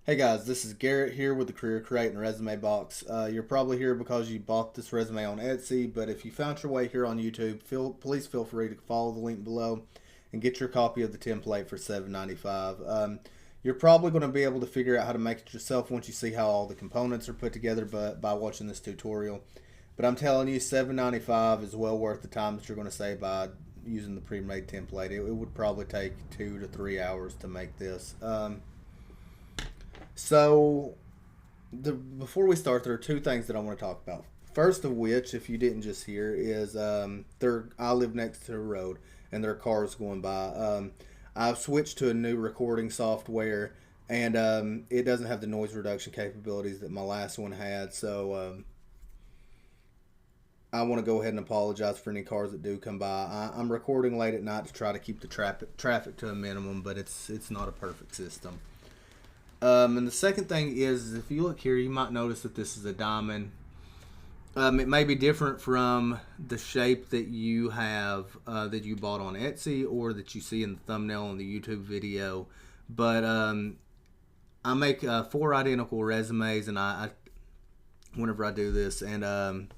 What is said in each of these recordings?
Hey guys, this is Garrett here with the Career Creating Resume Box. You're probably here because you bought this resume on Etsy, but if you found your way here on YouTube, please feel free to follow the link below and get your copy of the template for $7.95. You're probably going to be able to figure out how to make it yourself once you see how all the components are put together, but by watching this tutorial. But I'm telling you, $7.95 is well worth the time that you're going to save by using the pre-made template. It would probably take 2 to 3 hours to make this. So, before we start, there are two things that I want to talk about. First of which, if you didn't just hear, is I live next to a road and there are cars going by. I've switched to a new recording software and it doesn't have the noise reduction capabilities that my last one had. So I want to go ahead and apologize for any cars that do come by. I'm recording late at night to try to keep the traffic to a minimum, but it's not a perfect system. And the second thing is, if you look here, you might notice that this is a diamond. It may be different from the shape that you have that you bought on Etsy or that you see in the thumbnail on the YouTube video. But I make 4 identical resumes, and I whenever I do this, and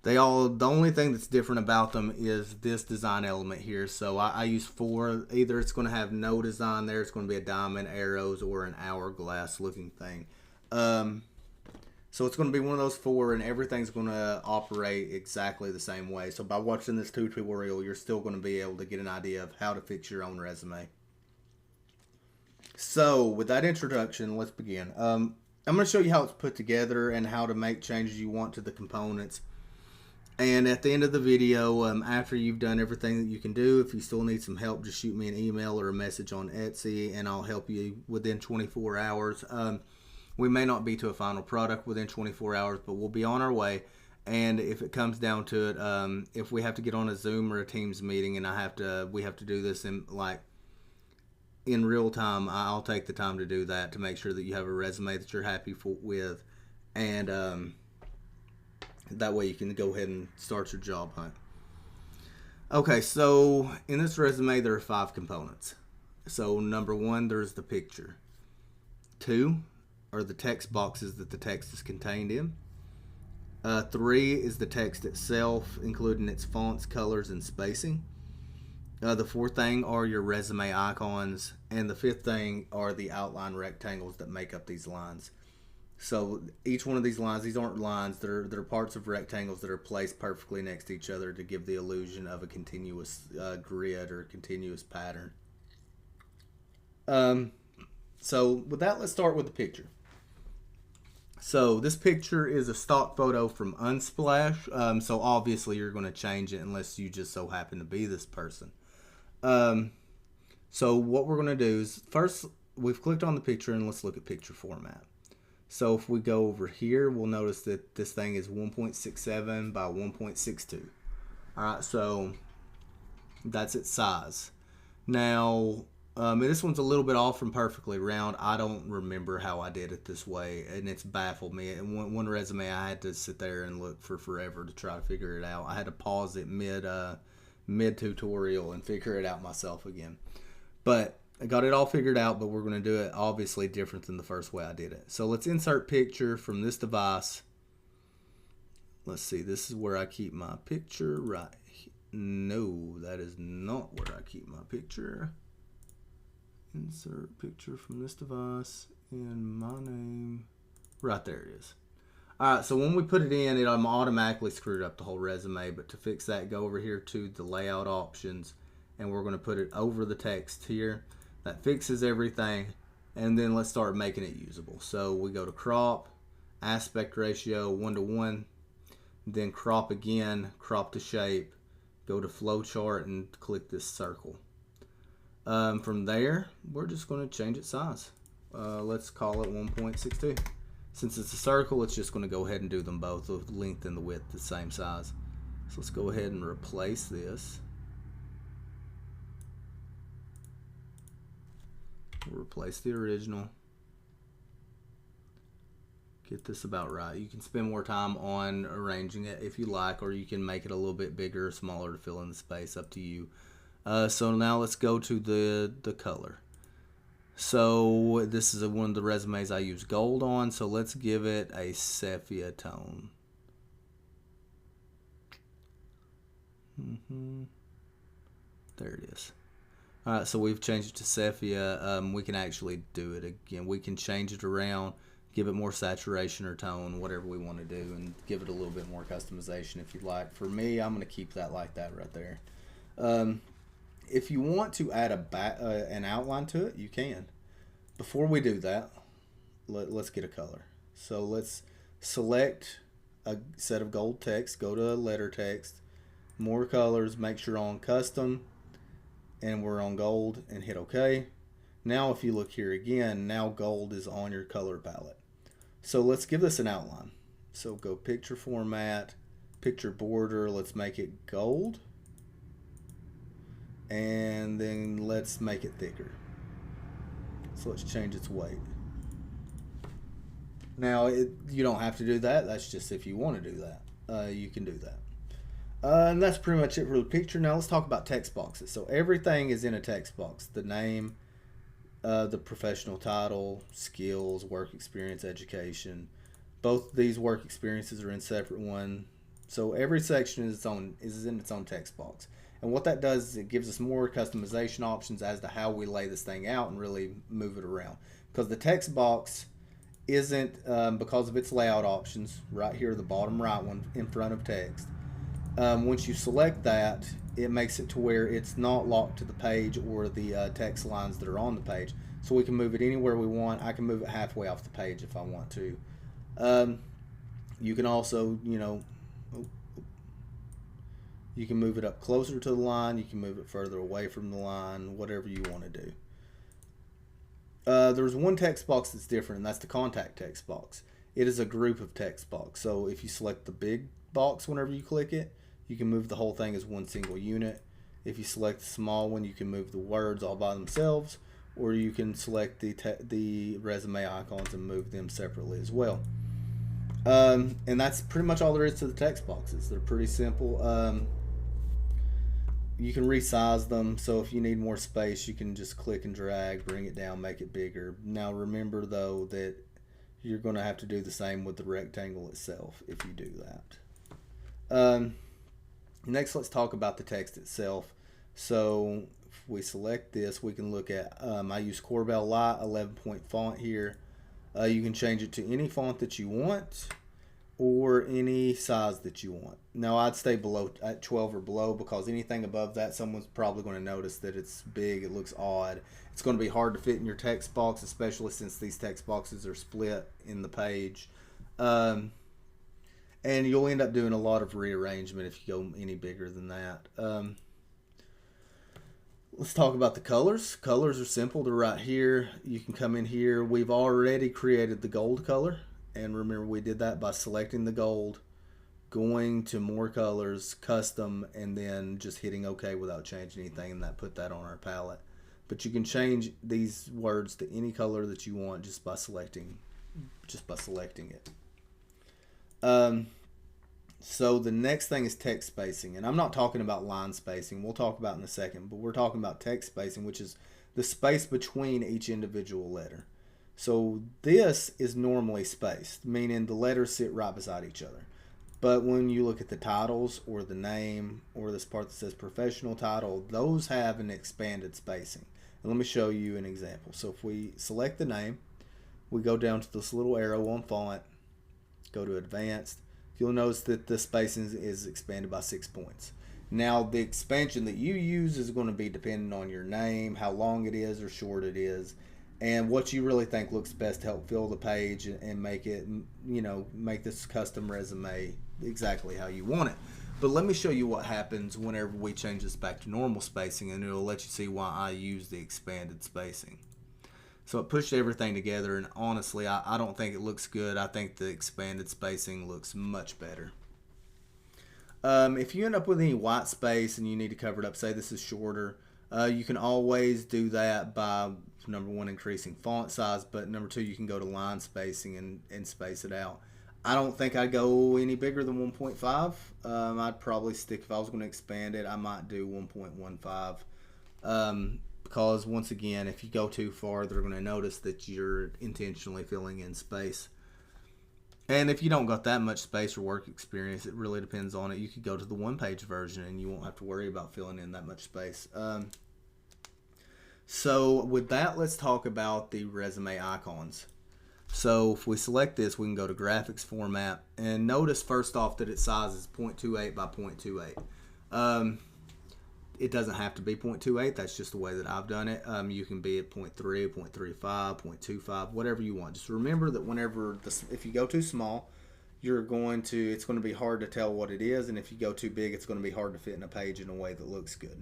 the only thing that's different about them is this design element here. So I use four. Either it's going to have no design there, it's going to be a diamond, arrows, or an hourglass looking thing. So it's going to be one of those four, and everything's going to operate exactly the same way. So by watching this tutorial, you're still going to be able to get an idea of how to fix your own resume. So with that introduction, let's begin. I'm going to show you how it's put together and how to make changes you want to the components. And at the end of the video, after you've done everything that you can do, if you still need some help, just shoot me an email or a message on Etsy, and I'll help you within 24 hours. We may not be to a final product within 24 hours, but we'll be on our way. And if it comes down to it, if we have to get on a Zoom or a Teams meeting, and we have to do this in real time, I'll take the time to do that to make sure that you have a resume that you're happy with, and that way you can go ahead and start your job hunt. Okay, so in this resume there are 5 components. So number 1, there's the picture. 2 are the text boxes that the text is contained in. 3 is the text itself, including its fonts, colors, and spacing. The 4th thing are your resume icons, and the 5th thing are the outline rectangles that make up these lines. So each one of these lines, these aren't lines, they're parts of rectangles that are placed perfectly next to each other to give the illusion of a continuous grid or a continuous pattern. So with that, let's start with the picture. So this picture is a stock photo from Unsplash. So obviously you're going to change it unless you just so happen to be this person. So what we're going to do is, first we've clicked on the picture, and let's look at picture format. So if we go over here, we'll notice that this thing is 1.67 by 1.62. Alright, so that's its size. Now, this one's a little bit off from perfectly round. I don't remember how I did it this way, and it's baffled me. And one resume, I had to sit there and look for forever to try to figure it out. I had to pause it mid tutorial and figure it out myself again. But I got it all figured out, but we're going to do it obviously different than the first way I did it. So let's insert picture from this device. Let's see, this is where I keep my picture, right? No, that is not where I keep my picture. Insert picture from this device, and my name, right there it is. Alright, so when we put it in, it automatically screwed up the whole resume, but to fix that, go over here to the layout options, and we're going to put it over the text here. That fixes everything, and then let's start making it usable. So we go to crop, aspect ratio 1:1, then crop again, crop to shape, go to flowchart, and click this circle. From there, we're just going to change its size. Let's call it 1.62. Since it's a circle, it's just going to go ahead and do them both, the length and the width the same size. So let's go ahead and replace this. We'll replace the original. Get this about right. You can spend more time on arranging it if you like, or you can make it a little bit bigger or smaller to fill in the space, up to you. So now let's go to the color. So this is one of the resumes I use gold on. So let's give it a sepia tone. There it is. All right, so we've changed it to sepia. We can actually do it again. We can change it around, give it more saturation or tone, whatever we want to do, and give it a little bit more customization if you'd like. For me, I'm going to keep that like that right there. If you want to add an outline to it, you can. Before we do that, let's get a color. So let's select a set of gold text, go to letter text, more colors, make sure on custom, and we're on gold, and hit OK. Now if you look here again, now gold is on your color palette. So let's give this an outline. So go picture format, picture border, let's make it gold, and then let's make it thicker. So let's change its weight. Now you don't have to do that, that's just if you want to do that. You can do that. And that's pretty much it for the picture. Now let's talk about text boxes. So everything is in a text box. The name, the professional title, skills, work experience, education. Both these work experiences are in separate one. So every section is in its own text box. And what that does is it gives us more customization options as to how we lay this thing out and really move it around. Because the text box isn't, because of its layout options, right here, the bottom right one in front of text. Once you select that, it makes it to where it's not locked to the page or the text lines that are on the page. So we can move it anywhere we want. I can move it halfway off the page if I want to. You can also, you can move it up closer to the line. You can move it further away from the line, whatever you want to do. There's one text box that's different, and that's the contact text box. It is a group of text box. So if you select the big box whenever you click it, you can move the whole thing as one single unit. If you select the small one, you can move the words all by themselves, or you can select the resume icons and move them separately as well. And that's pretty much all there is to the text boxes. They're pretty simple. You can resize them, so if you need more space, you can just click and drag, bring it down, make it bigger. Now remember though that you're going to have to do the same with the rectangle itself if you do that. Next, let's talk about the text itself. So if we select this, we can look at, I use Corbel Light 11-point font here. You can change it to any font that you want or any size that you want. Now I'd stay below at 12 or below, because anything above that, someone's probably going to notice that it's big, it looks odd. It's going to be hard to fit in your text box, especially since these text boxes are split in the page. And you'll end up doing a lot of rearrangement if you go any bigger than that. Let's talk about the colors. Colors are simple. They're right here. You can come in here. We've already created the gold color. And remember, we did that by selecting the gold, going to more colors, custom, and then just hitting OK without changing anything, and that put that on our palette. But you can change these words to any color that you want just by selecting it. So the next thing is text spacing, and I'm not talking about line spacing. We'll talk about in a second, but we're talking about text spacing, which is the space between each individual letter. So this is normally spaced, meaning the letters sit right beside each other. But when you look at the titles or the name or this part that says professional title, those have an expanded spacing. And let me show you an example. So if we select the name, we go down to this little arrow on font, go to advanced, you'll notice that the spacing is expanded by 6 points. Now the expansion that you use is going to be dependent on your name, how long it is or short it is, and what you really think looks best to help fill the page and make it, make this custom resume exactly how you want it. But let me show you what happens whenever we change this back to normal spacing, and it'll let you see why I use the expanded spacing. So it pushed everything together, and honestly, I don't think it looks good. I think the expanded spacing looks much better. If you end up with any white space and you need to cover it up, say this is shorter, you can always do that by, number one, increasing font size, but number two, you can go to line spacing and space it out. I don't think I'd go any bigger than 1.5. I'd probably stick, if I was going to expand it, I might do 1.15. because once again, if you go too far, they're going to notice that you're intentionally filling in space. And if you don't got that much space or work experience, it really depends on it. You could go to the one-page version and you won't have to worry about filling in that much space. So with that, let's talk about the resume icons. So if we select this, we can go to graphics format, and notice first off that its size is 0.28 by 0.28. It doesn't have to be 0.28. That's just the way that I've done it. You can be at 0.3, 0.35, 0.25, whatever you want. Just remember that if you go too small, it's going to be hard to tell what it is, and if you go too big, it's going to be hard to fit in a page in a way that looks good.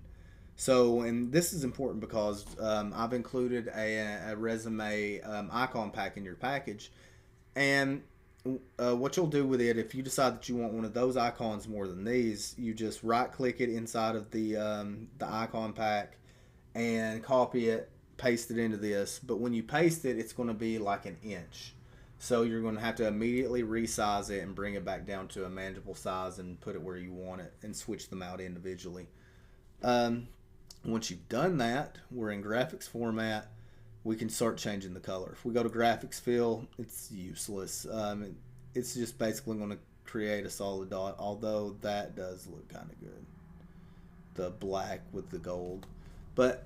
So, and this is important because I've included a resume icon pack in your package, and what you'll do with it, if you decide that you want one of those icons more than these, you just right click it inside of the icon pack and copy it, paste it into this. But when you paste it, it's going to be like an inch. So you're going to have to immediately resize it and bring it back down to a manageable size and put it where you want it and switch them out individually. Once you've done that, we're in graphics format. We can start changing the color. If we go to graphics fill, it's useless. It's just basically going to create a solid dot, although that does look kind of good. The black with the gold. But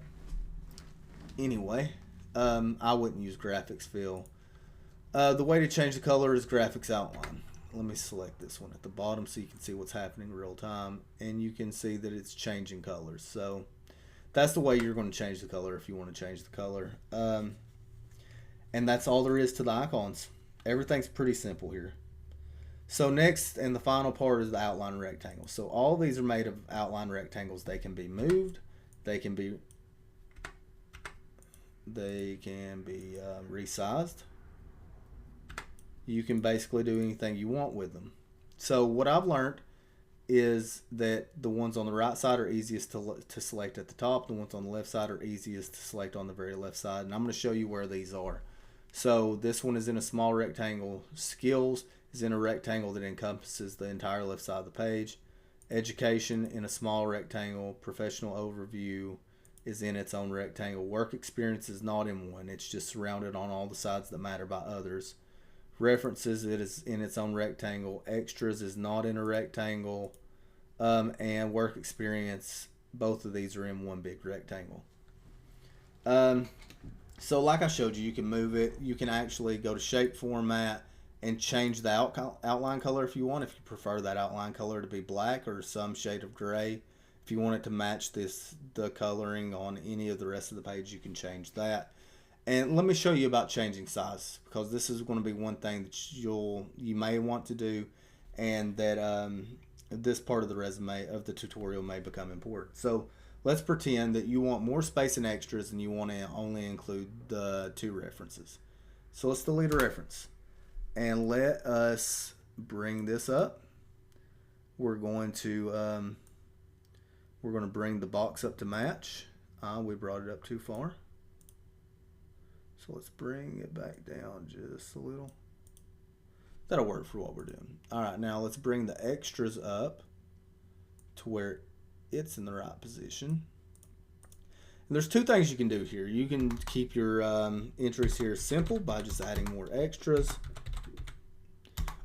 anyway, I wouldn't use graphics fill. The way to change the color is graphics outline. Let me select this one at the bottom so you can see what's happening in real time, and you can see that it's changing colors. So that's the way you're going to change the color if you want to change the color. And that's all there is to the icons. Everything's pretty simple here. So next and the final part is the outline rectangle. So all these are made of outline rectangles. They can be moved. They can be resized. You can basically do anything you want with them. So what I've learned is that the ones on the right side are easiest to select at the top. The ones on the left side are easiest to select on the very left side. And I'm going to show you where these are. So this one is in a small rectangle. Skills is in a rectangle that encompasses the entire left side of the page. Education in a small rectangle. Professional overview is in its own rectangle. Work experience is not in one. It's just surrounded on all the sides that matter by others. References, it is in its own rectangle. Extras is not in a rectangle. And work experience, both of these are in one big rectangle. So like I showed you, you can move it. You can actually go to shape format and change the outline color if you want. If you prefer that outline color to be black or some shade of gray. If you want it to match the coloring on any of the rest of the page, you can change that. And let me show you about changing size, because this is going to be one thing that you may want to do, and that this part of the resume of the tutorial may become important. So let's pretend that you want more space and extras and you want to only include the 2 references. So let's delete a reference and let us bring this up. We're going to bring the box up to match. We brought it up too far. So let's bring it back down just a little. That'll work for what we're doing. All right, now let's bring the extras up to where it's in the right position. And there's 2 things you can do here. You can keep your entries here simple by just adding more extras.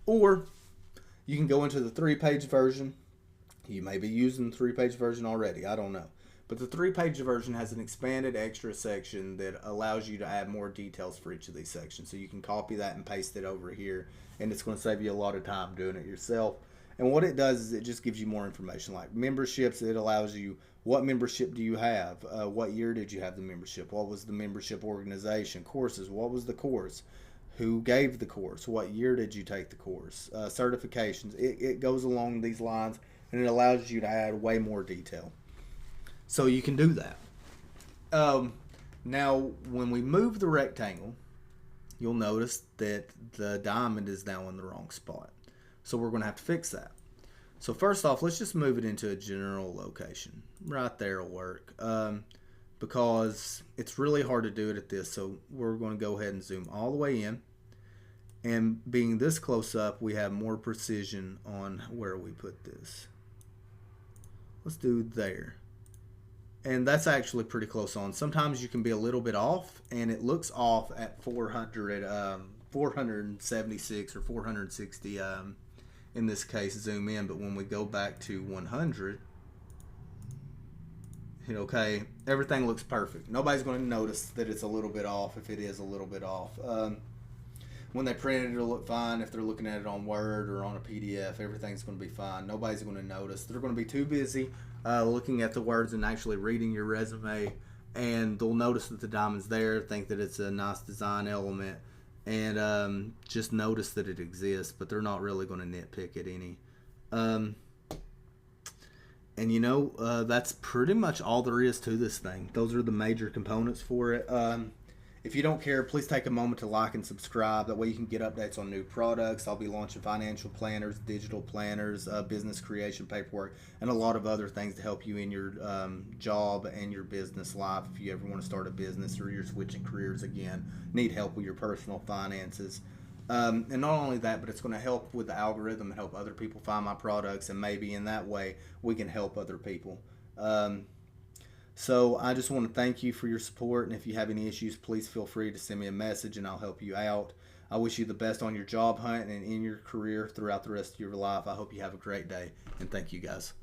Or you can go into the 3-page version. You may be using the 3-page version already. I don't know. But the 3-page version has an expanded extra section that allows you to add more details for each of these sections. So you can copy that and paste it over here, and it's going to save you a lot of time doing it yourself. And what it does is it just gives you more information, like memberships. It allows you, what membership do you have? What year did you have the membership? What was the membership organization? Courses, what was the course? Who gave the course? What year did you take the course? Certifications. It goes along these lines, and it allows you to add way more detail. So you can do that. Now, when we move the rectangle, you'll notice that the diamond is now in the wrong spot. So we're going to have to fix that. So first off, let's just move it into a general location. Right there will work. Because it's really hard to do it at this. So we're going to go ahead and zoom all the way in. And being this close up, we have more precision on where we put this. Let's do there. And that's actually pretty close on. Sometimes you can be a little bit off, and it looks off at 476 or 460 in this case, zoom in. But when we go back to 100, okay, everything looks perfect. Nobody's going to notice that it's a little bit off if it is a little bit off. When they print it, it'll look fine. If they're looking at it on Word or on a PDF, everything's going to be fine. Nobody's going to notice. They're going to be too busy looking at the words and actually reading your resume, and they'll notice that the diamond's there, think that it's a nice design element, and just notice that it exists, but they're not really going to nitpick at any. And that's pretty much all there is to this thing. Those are the major components for it. If you don't care, please take a moment to like and subscribe. That way you can get updates on new products. I'll be launching financial planners, digital planners, business creation paperwork, and a lot of other things to help you in your job and your business life. If you ever want to start a business or you're switching careers again, need help with your personal finances. And not only that, but it's going to help with the algorithm and help other people find my products, and maybe in that way we can help other people. So I just want to thank you for your support, and if you have any issues, please feel free to send me a message and I'll help you out. I wish you the best on your job hunt and in your career throughout the rest of your life. I hope you have a great day, and thank you guys.